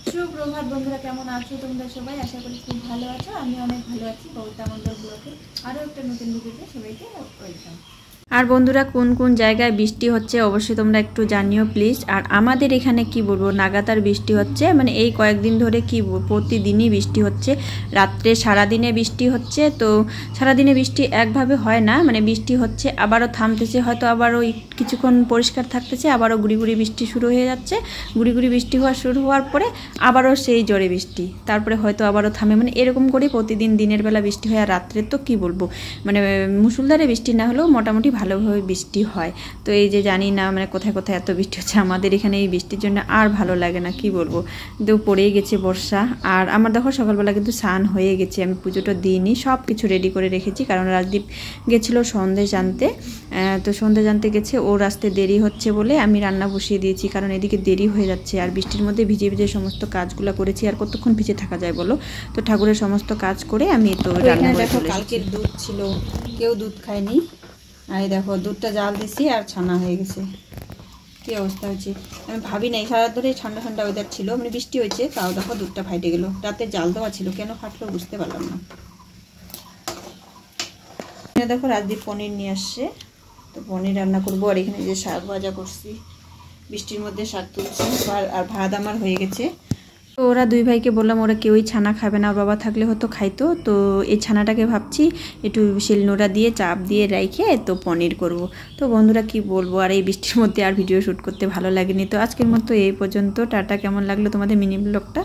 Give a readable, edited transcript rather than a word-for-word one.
সুপ্রভাত বন্ধুরা, কেমন আছো তোমরা সবাই? আশা করি খুব ভালো আছো। আমি অনেক ভালো আছি। কবিতা মন্ডল ব্লগে আরও একটা নতুন ভিডিওতে সবাইকে ওয়েলকাম। আর বন্ধুরা, কোন কোন জায়গায় বৃষ্টি হচ্ছে অবশ্যই তোমরা একটু জানিও প্লিজ। আর আমাদের এখানে কি বলবো, নাগাতার বৃষ্টি হচ্ছে, মানে এই কয়েকদিন ধরে কি প্রতিদিনই বৃষ্টি হচ্ছে। রাত্রে সারাদিনে বৃষ্টি হচ্ছে, তো সারাদিনে বৃষ্টি একভাবে হয় না, মানে বৃষ্টি হচ্ছে আবারও থামতেছে, হয়তো আবারও কিছুক্ষণ পরিষ্কার থাকতেছে, আবারও গুড়ি গুড়ি বৃষ্টি শুরু হয়ে যাচ্ছে। গুড়ি গুড়ি বৃষ্টি শুরু হওয়ার পরে আবারও সেই জোরে বৃষ্টি, তারপরে হয়তো আবারও থামে, মানে এরকম করে প্রতিদিন দিনের বেলা বৃষ্টি হয়। আর রাত্রে তো কি বলবো, মানে মুষলধারে বৃষ্টি না হলেও মোটামুটি ভালোভাবে বৃষ্টি হয়। তো এই যে জানি না মানে কোথায় কোথায় এত বৃষ্টি হচ্ছে, আমাদের এখানে এই বৃষ্টির জন্য আর ভালো লাগে না, কি বলবো। তো পড়েই গেছে বর্ষা। আর আমার দেখো সকালবেলা কিন্তু স্নান হয়ে গেছে, আমি পুজোটা দিইনি, সব কিছু রেডি করে রেখেছি, কারণ রাজদীপ গেছিলো সন্দেশ জানতে। তো সন্দেশ জানতে গেছে, ওর আসতে দেরি হচ্ছে বলে আমি রান্না বসিয়ে দিয়েছি, কারণ এদিকে দেরি হয়ে যাচ্ছে। আর বৃষ্টির মধ্যে ভিজে ভিজে সমস্ত কাজগুলো করেছি, আর কতক্ষণ ভিজে থাকা যায় বলো। তো ঠাকুরের সমস্ত কাজ করে আমি তো রান্না করে চলে এসেছি। কালকের দুধ ছিল, কেউ দুধ খায়নি। আর দেখো দুধটা জাল দিছি আর ছানা হয়ে গেছে, কী অবস্থা হয়েছে। আমি ভাবি নাই, সারা ধরে ঠান্ডা ঠান্ডা ওয়েদার ছিল, মানে বৃষ্টি হয়েছে, তাও দেখো দুধটা ফাইটে গেল। রাতে জাল দেওয়া ছিল, কেন ফাটলো বুঝতে পারলাম না। দেখো রাজদীপ পনির নিয়ে আসছে, তো পনির রান্না করবো। আর এখানে যে শাক ভাজা করছি, বৃষ্টির মধ্যে শাক তুলছি। আর ভাত আমার হয়ে গেছে। তো ওরা দুই ভাইকে বললাম ওরা কেউই ছানা খাবে না, বাবা থাকলে হয়তো খাইতো। তো এই ছানাটাকে ভাবছি একটু শিলনোড়া দিয়ে চাপ দিয়ে রেখে তো পনির করব। তো বন্ধুরা কি বলবো, আর এই বৃষ্টির মধ্যে আর ভিডিও শ্যুট করতে ভালো লাগেনি। তো আজকের মতো এই পর্যন্ত, টাটা। কেমন লাগলো তোমাদের মিনি ব্লগটা?